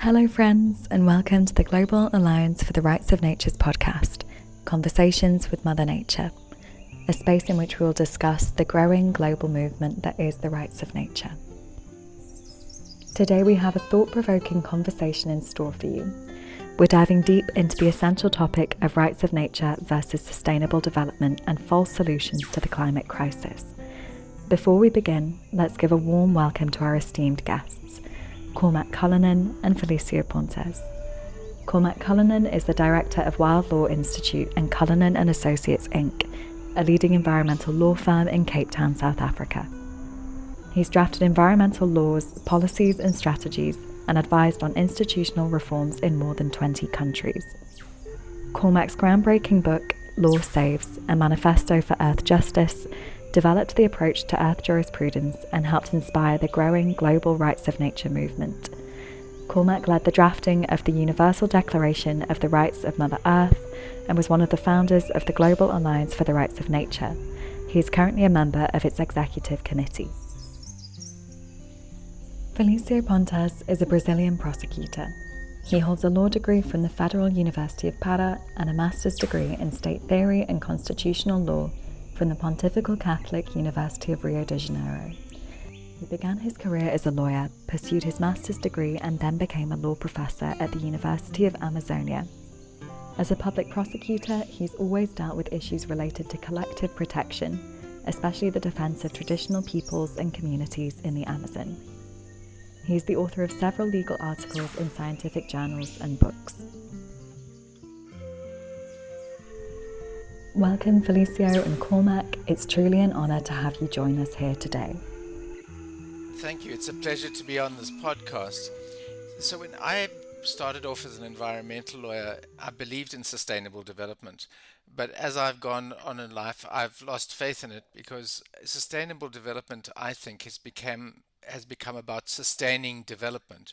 Hello friends, and welcome to the Global Alliance for the Rights of Nature's podcast, Conversations with Mother Nature, a space in which we will discuss the growing global movement that is the rights of nature. Today we have a thought-provoking conversation in store for you. We're diving deep into the essential topic of rights of nature versus sustainable development and false solutions to the climate crisis. Before we begin, let's give a warm welcome to our esteemed guests, Cormac Cullinan and Felicio Pontes. Cormac Cullinan is the director of Wild Law Institute and Cullinan and Associates Inc., a leading environmental law firm in Cape Town, South Africa. He's drafted environmental laws, policies and strategies and advised on institutional reforms in more than 20 countries. Cormac's groundbreaking book, Law Saves, a manifesto for earth justice, developed the approach to earth jurisprudence and helped inspire the growing global rights of nature movement. Cormac led the drafting of the Universal Declaration of the Rights of Mother Earth and was one of the founders of the Global Alliance for the Rights of Nature. He is currently a member of its executive committee. Felicio Pontes is a Brazilian prosecutor. He holds a law degree from the Federal University of Para and a master's degree in state theory and constitutional law from the Pontifical Catholic University of Rio de Janeiro. He began his career as a lawyer, pursued his master's degree, and then became a law professor at the University of Amazonia. As a public prosecutor, he's always dealt with issues related to collective protection, especially the defense of traditional peoples and communities in the Amazon. He's the author of several legal articles in scientific journals and books. Welcome, Felicio and Cormac. It's truly an honour to have you join us here today. Thank you. It's a pleasure to be on this podcast. So when I started off as an environmental lawyer, I believed in sustainable development. But as I've gone on in life, I've lost faith in it because sustainable development, I think, has become about sustaining development.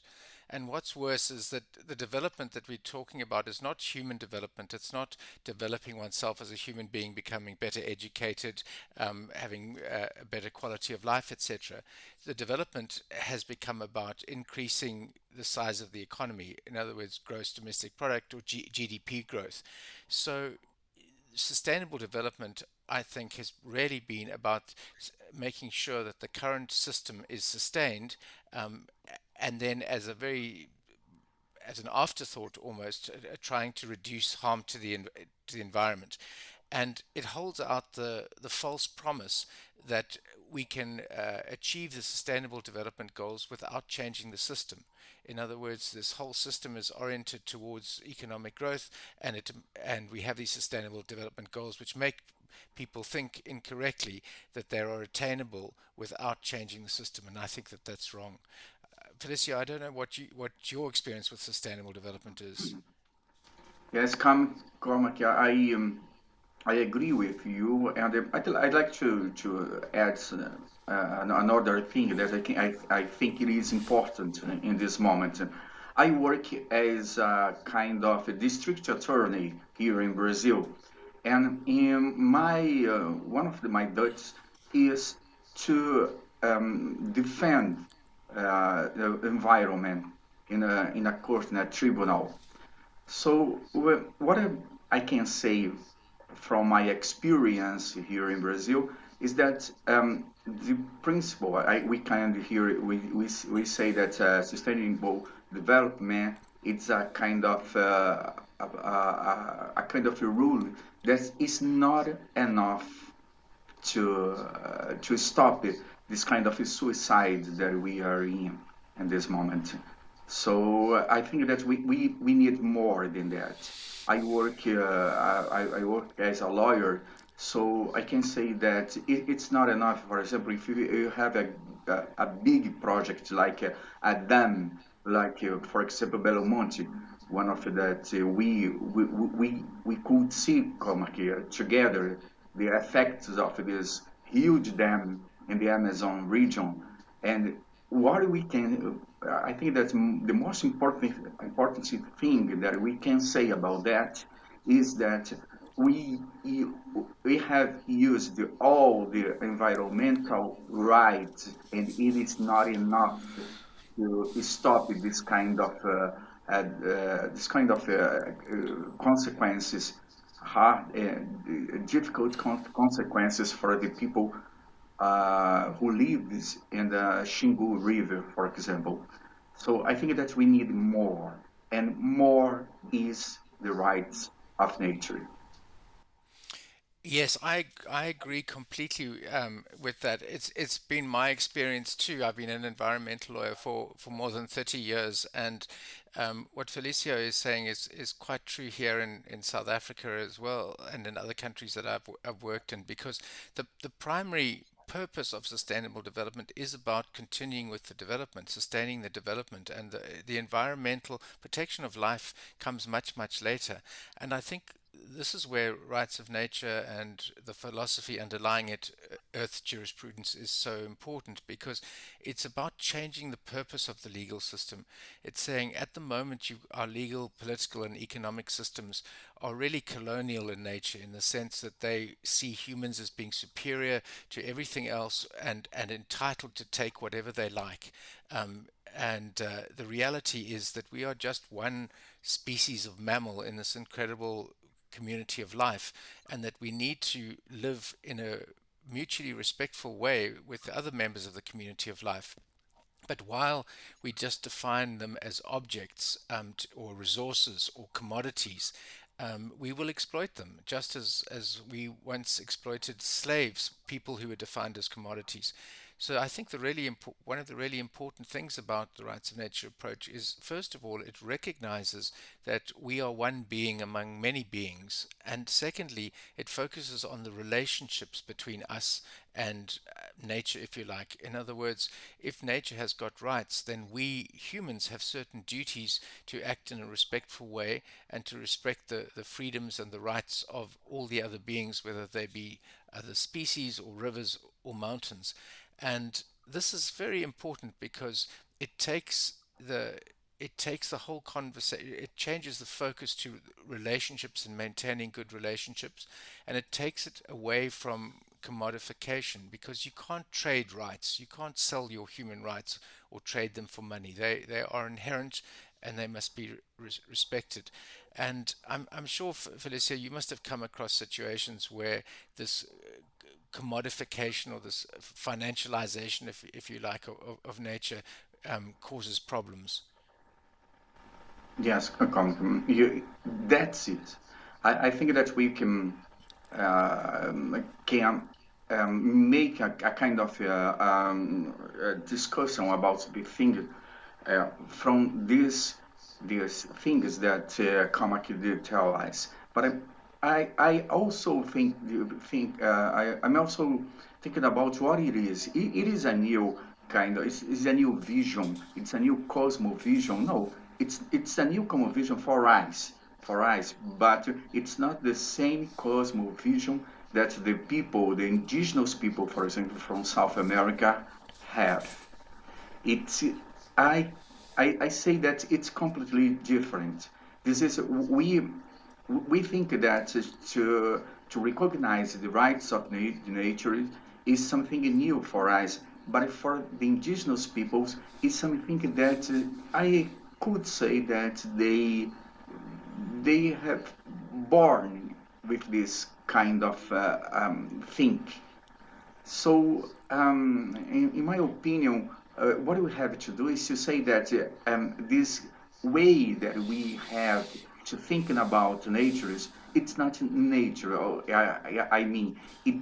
And what's worse is that the development that we're talking about is not human development. It's not developing oneself as a human being, becoming better educated, having a better quality of life, etc. The development has become about increasing the size of the economy. In other words, gross domestic product or GDP growth. So sustainable development, I think, has really been about making sure that the current system is sustained, and then as an afterthought almost, trying to reduce harm to the environment. And it holds out the false promise that we can achieve the sustainable development goals without changing the system. In other words, this whole system is oriented towards economic growth, and we have these sustainable development goals which make people think incorrectly that they are attainable without changing the system, and I think that that's wrong. Felicio, I don't know what your experience with sustainable development is. Yes, Cormac, I agree with you, and I'd like to add another thing that I think it is important in this moment. I work as a kind of a district attorney here in Brazil, and in one of my duties is to defend the environment in a court, in a tribunal. So what I can say from my experience here in Brazil is that the principle we can hear we say that sustainable development it's a kind of a kind of a rule that is not enough to stop this kind of a suicide that we are in this moment. So I think that we need more than that. I work as a lawyer, so I can say that it's not enough. For example, if you have a big project like a dam, like for example Belo Monte, one of that we could see come here together the effects of this huge dam in the Amazon region, and what we can I think that the most important thing that we can say about that is that we have used all the environmental rights, and it is not enough to stop this kind of consequences, hard and difficult consequences for the people who lives in the Xingu River, for example. So I think that we need more, and more is the rights of nature. Yes, I agree completely with that. It's been my experience too. I've been an environmental lawyer for more than 30 years, and what Felicio is saying is quite true here in South Africa as well, and in other countries that I've worked in, because the primary purpose of sustainable development is about continuing with the development, sustaining the development, and the environmental protection of life comes much later. And I think this is where rights of nature and the philosophy underlying it, earth jurisprudence, is so important, because it's about changing the purpose of the legal system. It's saying at the moment our legal, political, and economic systems are really colonial in nature, in the sense that they see humans as being superior to everything else, and entitled to take whatever they like. And the reality is that we are just one species of mammal in this incredible community of life, and that we need to live in a mutually respectful way with the other members of the community of life. But while we just define them as objects, or resources or commodities, we will exploit them, just as we once exploited slaves, people who were defined as commodities. So I think one of the really important things about the rights of nature approach is, first of all, it recognizes that we are one being among many beings, and secondly, it focuses on the relationships between us and nature, if you like. In other words, if nature has got rights, then we humans have certain duties to act in a respectful way, and to respect the freedoms and the rights of all the other beings, whether they be other species or rivers or mountains. And this is very important, because it takes the whole conversation, it changes the focus to relationships and maintaining good relationships, and it takes it away from commodification, because you can't trade rights, you can't sell your human rights or trade them for money. They are inherent, and they must be respected. And I'm sure, Felicia, you must have come across situations where this commodification, or this financialization, if you like, of nature, causes problems. Yes, that's it. I think that we can make a kind of discussion about the thing from these things that Cormac did tell us. But I also I'm also thinking about what it is. It is a new it's a new vision. It's a new cosmovision. No, it's a new cosmovision for us, but it's not the same cosmovision that the indigenous people, for example, from South America have. It's I, I say that it's completely different. This is we think that to recognize the rights of nature is something new for us, but for the indigenous peoples, it's something that I could say that they have born with this kind of think. So, in my opinion, what we have to do is to say that this way that we have to thinking about nature it's not nature. I mean,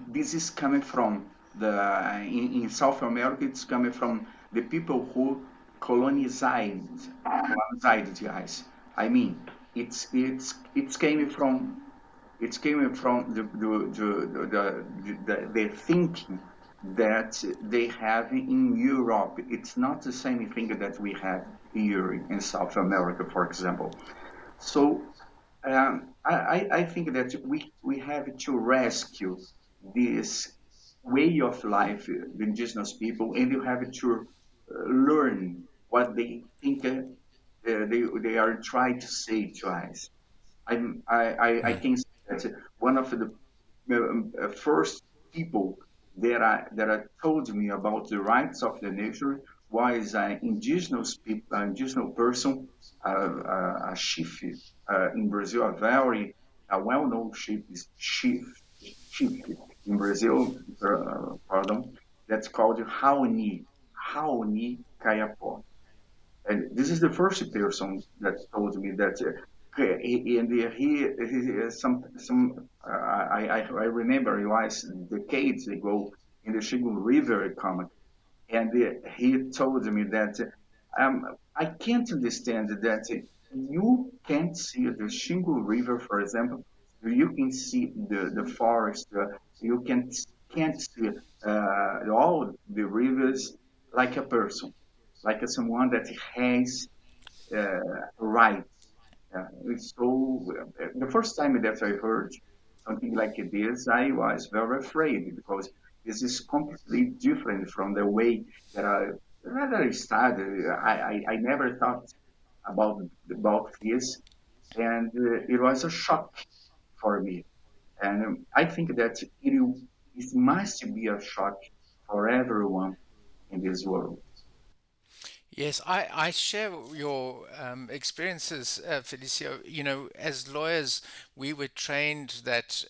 this is coming from in South America. It's coming from the people who colonized guys. I mean, it's came from the thinking that they have in Europe. It's not the same thing that we have here in South America, for example. So I think that we have to rescue this way of life, the indigenous people, and you have to learn what they think they are trying to say to us. I can say that one of the first people that I told me about the rights of the nature was an indigenous people, an indigenous person, a chief in Brazil, a well-known chief in Brazil, pardon, that's called Raoni Kayapó. And this is the first person that told me that, and he I remember it was decades ago in the Xingu River comic, and he told me that I can't understand that you can't see the Xingu River, for example. You can see the forest. You can't see all the rivers like a person, like someone that has rights. So the first time that I heard something like this, I was very afraid because this is completely different from the way that I started. I never thought about this, and it was a shock for me. And I think that it must be a shock for everyone in this world. Yes, I share your experiences, Felicio. As lawyers, we were trained that,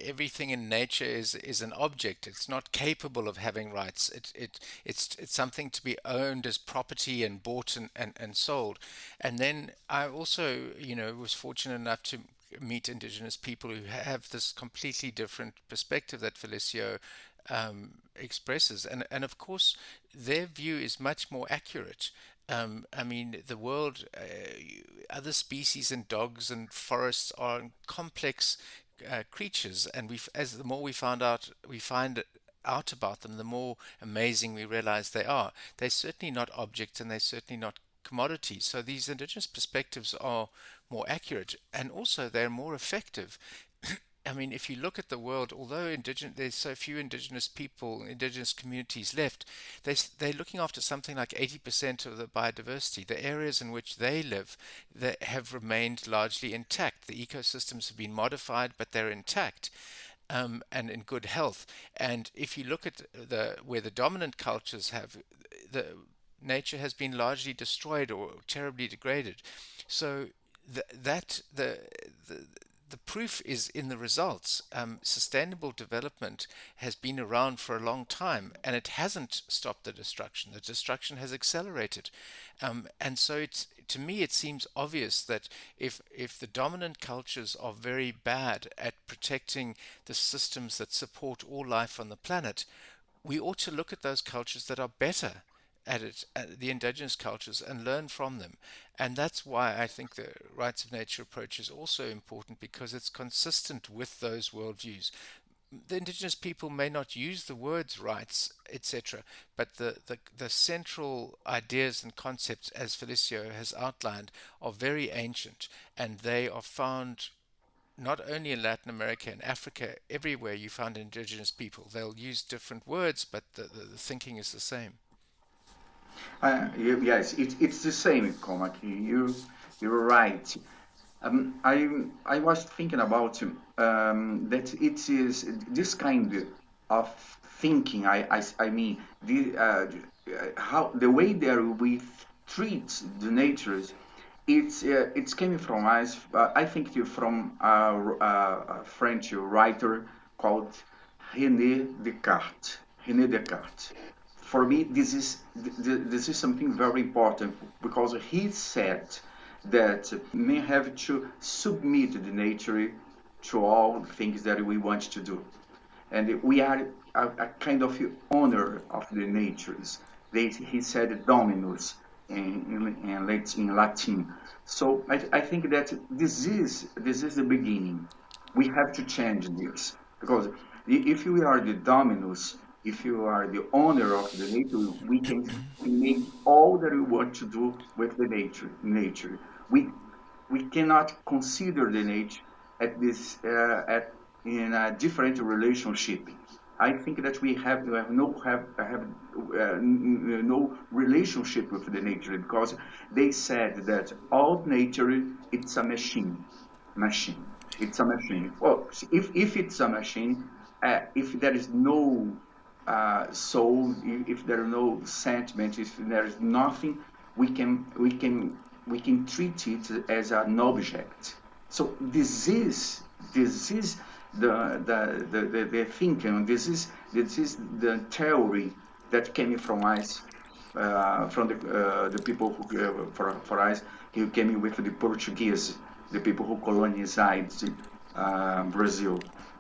everything in nature is an object. It's not capable of having rights. It's something to be owned as property and bought and sold. And then I also, was fortunate enough to meet indigenous people who have this completely different perspective that Felicio expresses, and of course their view is much more accurate. I mean, the world, other species and dogs and forests are complex creatures, and as the more we find out about them, the more amazing we realize they are. They're certainly not objects, and they're certainly not commodities. So these indigenous perspectives are more accurate, and also they're more effective. I mean, if you look at the world, although there's so few indigenous people, indigenous communities left, they're looking after something like 80% of the biodiversity. The areas in which they live, they have remained largely intact. The ecosystems have been modified, but they're intact. And in good health. And if you look at where the dominant cultures have, the nature has been largely destroyed or terribly degraded. So th- that the proof is in the results. Sustainable development has been around for a long time, and it hasn't stopped the destruction. The destruction has accelerated, and so to me it seems obvious that if the dominant cultures are very bad at protecting the systems that support all life on the planet, we ought to look at those cultures that are better at it, at the indigenous cultures, and learn from them. And that's why I think the rights of nature approach is also important, because it's consistent with those worldviews. The indigenous people may not use the words rights, etc., but the central ideas and concepts, as Felicio has outlined, are very ancient, and they are found not only in Latin America and Africa. Everywhere you find indigenous people. They'll use different words, but the thinking is the same. Yes, it's the same, Cormac. You're right. I was thinking about that it is this kind of thinking. I mean how the way that we treat the natures. It's coming from us. I think from a French writer called René Descartes. René Descartes. For me, this is something very important because he said that men have to submit the nature to all things that we want to do, and we are a kind of owner of the natures. He said dominus in Latin. So I think that this is the beginning. We have to change this because if we are the dominus, if you are the owner of the nature, we can make all that we want to do with the nature. We cannot consider the nature at this at in a different relationship. I think that we have no relationship with the nature because they said that all nature it's a machine. It's a machine. Well, if it's a machine, if there is no So if there are no sentiments, if there is nothing, we can treat it as an object. So this is the thinking. This is the theory that came from us, from the people who for us who came with the Portuguese, the people who colonized Brazil.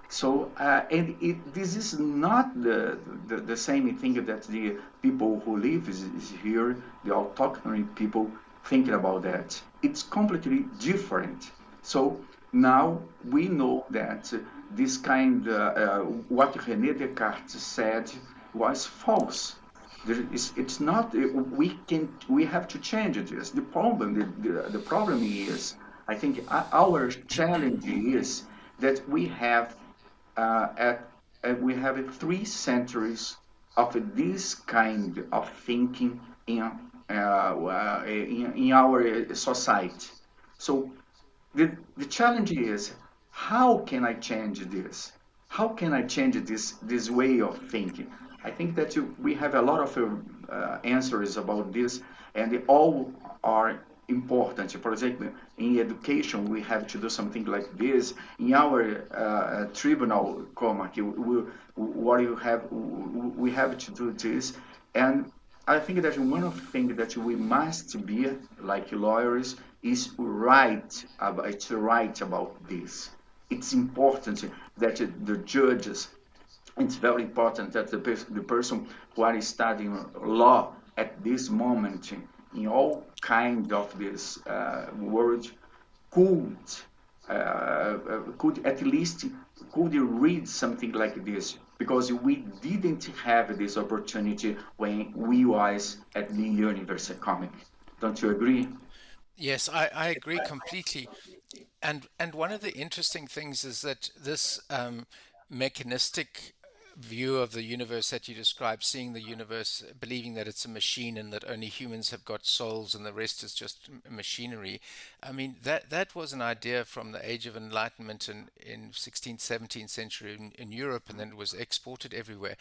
So, this is not the same thing that the people who live is here, the autochthony people, thinking about that. It's completely different. So now we know that this kind, what René Descartes said was false. It's not. We have to change this. The problem is, I think, our challenge is that at we have 3 centuries of this kind of thinking in our society. So the challenge is, how can I change this? How can I change this way of thinking? I think that we have a lot of answers about this, and they all are important. For example, in education, we have to do something like this. In our tribunal, Cormac, what you have, we have to do this, and I think that one of the things that we must be like lawyers is to write about this. It's important that the judges, it's very important that the person who are studying law at this moment in all kind of this world could could at least could read something like this, because we didn't have this opportunity when we was at the university comic. Don't you agree? Yes, I agree completely. And one of the interesting things is that this mechanistic view of the universe that you describe, seeing the universe, believing that it's a machine and that only humans have got souls and the rest is just machinery. I mean, that was an idea from the Age of Enlightenment in 16th, 17th century in Europe, and then it was exported everywhere.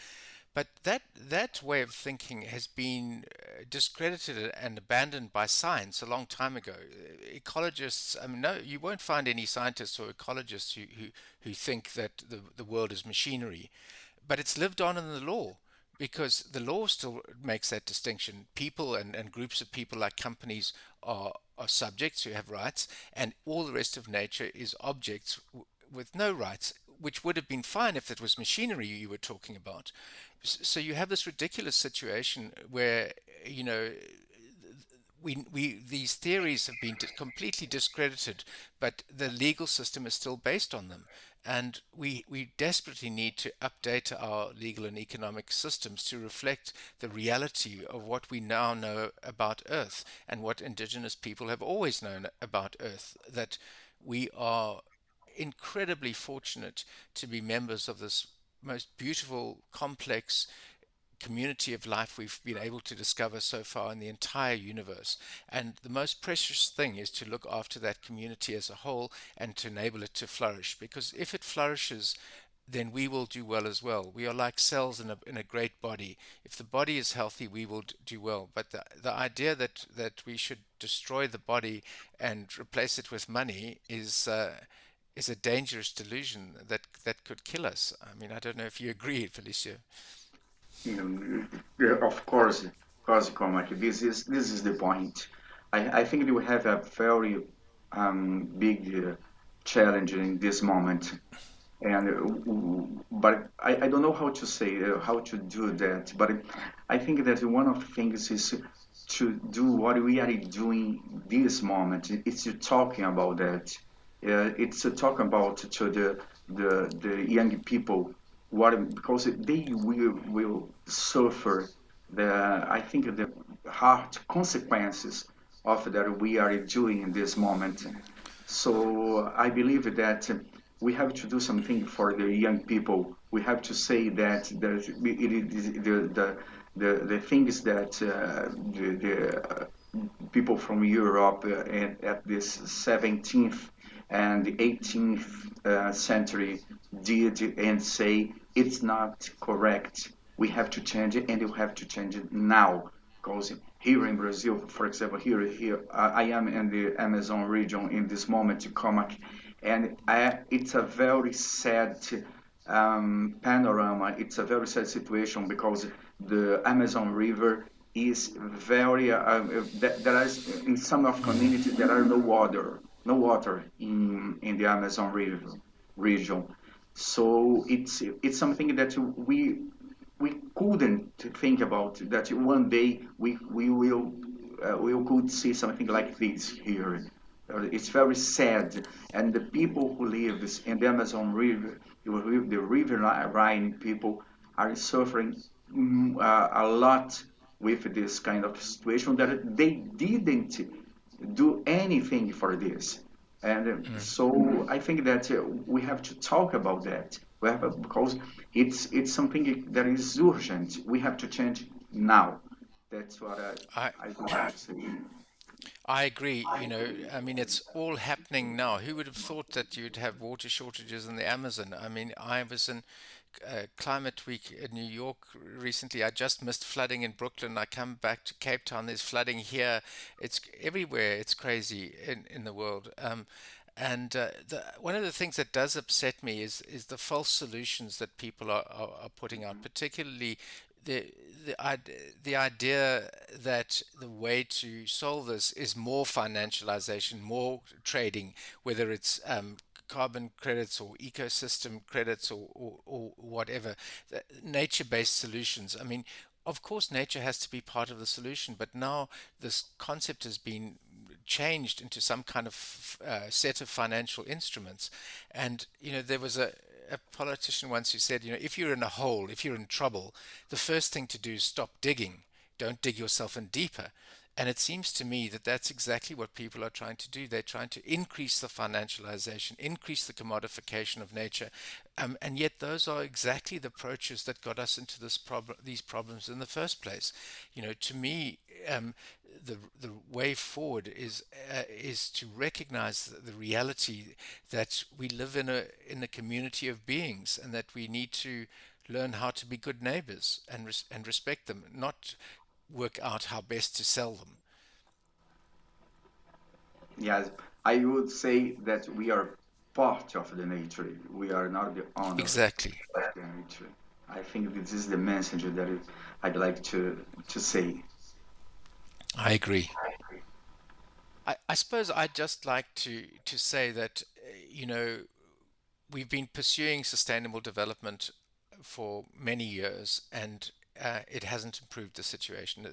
But that way of thinking has been discredited and abandoned by science a long time ago. Ecologists, I mean, no, you won't find any scientists or ecologists who think that the world is machinery. But it's lived on in the law, because the law still makes that distinction. People and groups of people, like companies, are subjects who have rights, and all the rest of nature is objects with no rights, which would have been fine if it was machinery you were talking about. So you have this ridiculous situation where, you know, we these theories have been completely discredited, but the legal system is still based on them. And we desperately need to update our legal and economic systems to reflect the reality of what we now know about Earth and what indigenous people have always known about Earth, that we are incredibly fortunate to be members of this most beautiful, complex community of life we've been able to discover so far in the entire universe. And the most precious thing is to look after that community as a whole and to enable it to flourish. Because if it flourishes, then we will do well as well. We are like cells in a great body. If the body is healthy, we will do well. But the idea that we should destroy the body and replace it with money is a dangerous delusion that could kill us. I mean, I don't know if you agree, Felicio. Yeah, of course, Cormac. This is the point. I think that we have a very big challenge in this moment, and but I don't know how to say how to do that. But I think that one of the things is to do what we are doing this moment. It's to talking about that. It's to talk about to the young people, what, because they will suffer the, I think, the hard consequences of that we are doing in this moment. So I believe that we have to do something for the young people. We have to say that it is the things that the people from Europe at this 17th and 18th century did and say it's not correct. We have to change it, and we have to change it now. Because here in Brazil, for example, here, I am in the Amazon region in this moment, Cormac, and it's a very sad panorama. It's a very sad situation because the Amazon River is very. There is in some of communities there are no water in the Amazon River region. So it's something that we couldn't think about that one day we could see something like this here. It's very sad, and the people who live in the Amazon River, the riverine people, are suffering a lot with this kind of situation that they didn't do anything for this. And so I think that we have to talk about that. Because it's something that is urgent. We have to change now. That's what I I would like to say. I agree. I mean, it's all happening now. Who would have thought that you'd have water shortages in the Amazon? I mean, I was in Climate Week in New York recently. I just missed flooding in Brooklyn. I come back to Cape Town. There's flooding here. It's everywhere. It's crazy in the world. One of the things that does upset me is the false solutions that people are putting out, particularly the the idea that the way to solve this is more financialization, more trading, whether it's carbon credits or ecosystem credits or whatever, nature-based solutions. I mean, of course, nature has to be part of the solution, but now this concept has been changed into some kind of set of financial instruments. And, there was a politician once who said, if you're in a hole, if you're in trouble, the first thing to do is stop digging. Don't dig yourself in deeper. And it seems to me that that's exactly what people are trying to do. They're trying to increase the financialization, increase the commodification of nature, and yet those are exactly the approaches that got us into these problems in the first place. To me, the way forward is to recognize the reality that we live in a community of beings, and that we need to learn how to be good neighbors and respect them, not work out how best to sell them. Yes, I would say that we are part of the nature. We are not the owner Exactly. of the nature. I think this is the message that I'd like to say. I agree. I suppose I'd just like to say that, we've been pursuing sustainable development for many years, and it hasn't improved the situation.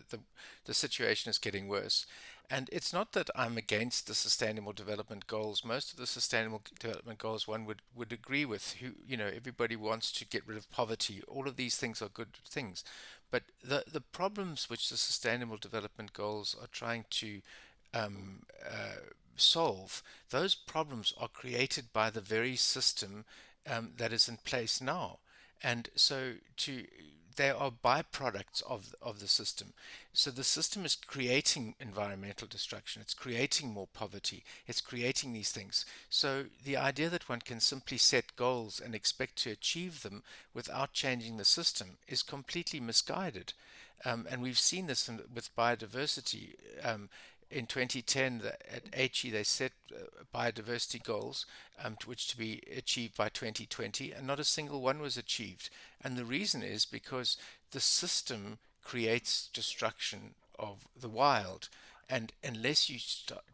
The situation is getting worse. And it's not that I'm against the sustainable development goals. Most of the sustainable development goals one would agree with. Everybody wants to get rid of poverty. All of these things are good things. But the problems which the sustainable development goals are trying to solve, those problems are created by the very system that is in place now. And so they are byproducts of the system. So the system is creating environmental destruction, it's creating more poverty, it's creating these things. So the idea that one can simply set goals and expect to achieve them without changing the system is completely misguided. And we've seen this with biodiversity. In 2010, at HE, they set biodiversity goals, which to be achieved by 2020, and not a single one was achieved. And the reason is because the system creates destruction of the wild. And unless you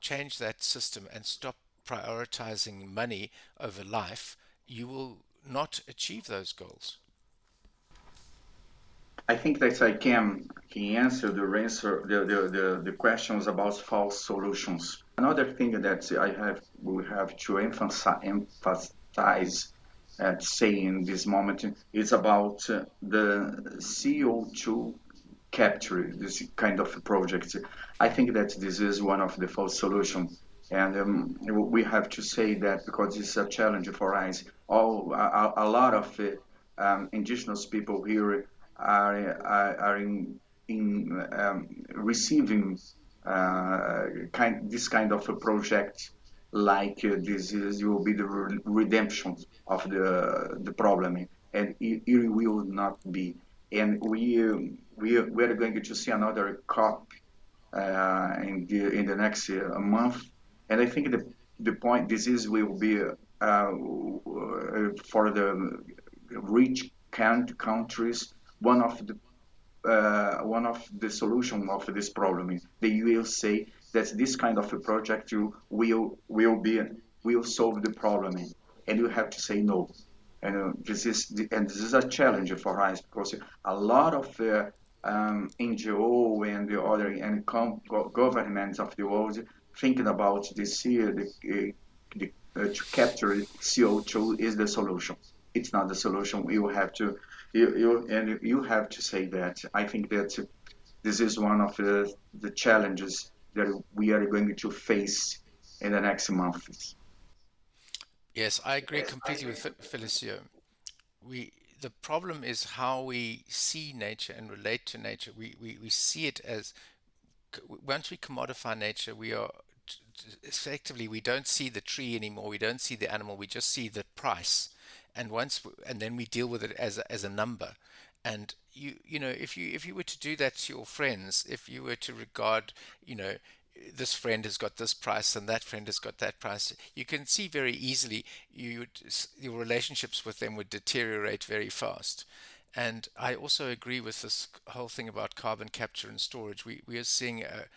change that system and stop prioritizing money over life, you will not achieve those goals. I think that I can answer the questions about false solutions. Another thing that we have to emphasize say in this moment is about the CO2 capture, this kind of project. I think that this is one of the false solutions. And we have to say that because it's a challenge for us. A lot of indigenous people here are receiving this kind of a project like this will be the redemption of the problem, and it will not be. and we are going to see another COP in the next month, and I think the point this is will be for the rich countries one of the solution of this problem. They will say that this kind of a project will solve the problem, and you have to say no. And this is a challenge for us because a lot of NGO and the other and governments of the world thinking about this here, to capture CO2 is the solution. It's not the solution. You have to say that. I think that this is one of the challenges that we are going to face in the next months. Yes, I agree completely with Felicio. The problem is how we see nature and relate to nature. We see it as once we commodify nature, we are effectively we don't see the tree anymore. We don't see the animal. We just see the price, and then we deal with it as a number. And you know if you were to do that to your friends, if you were to regard this friend has got this price and that friend has got that price, you can see very easily your relationships with them would deteriorate very fast. And I also agree with this whole thing about carbon capture and storage. We are seeing a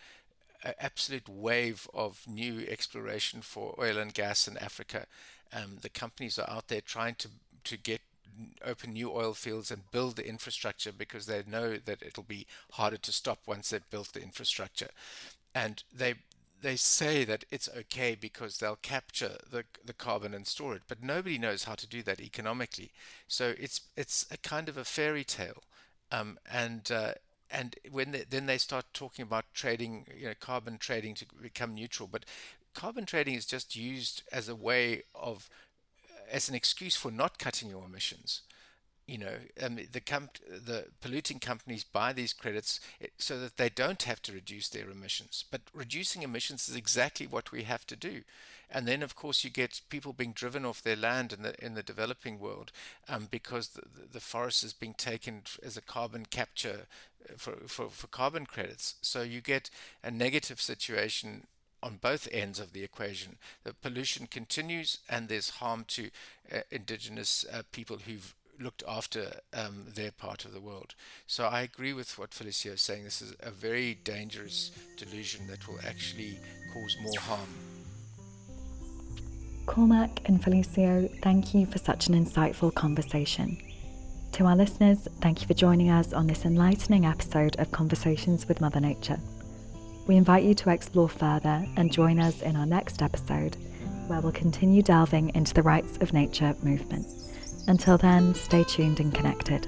absolute wave of new exploration for oil and gas in Africa. The companies are out there trying to get open new oil fields and build the infrastructure because they know that it'll be harder to stop once they've built the infrastructure. And they say that it's okay because they'll capture the carbon and store it, but nobody knows how to do that economically. So it's a kind of a fairy tale, and when then they start talking about trading, carbon trading to become neutral, but carbon trading is just used as a way of as an excuse for not cutting your emissions. The polluting companies buy these credits so that they don't have to reduce their emissions. But reducing emissions is exactly what we have to do. And then, of course, you get people being driven off their land in the developing world because the forest is being taken as a carbon capture for carbon credits. So you get a negative situation on both ends of the equation. The pollution continues, and there's harm to indigenous people who've looked after their part of the world. So I agree with what Felicio is saying. This is a very dangerous delusion that will actually cause more harm. Cormac and Felicio, thank you for such an insightful conversation. To our listeners, thank you for joining us on this enlightening episode of Conversations with Mother Nature. We invite you to explore further and join us in our next episode, where we'll continue delving into the rights of nature movement. Until then, stay tuned and connected.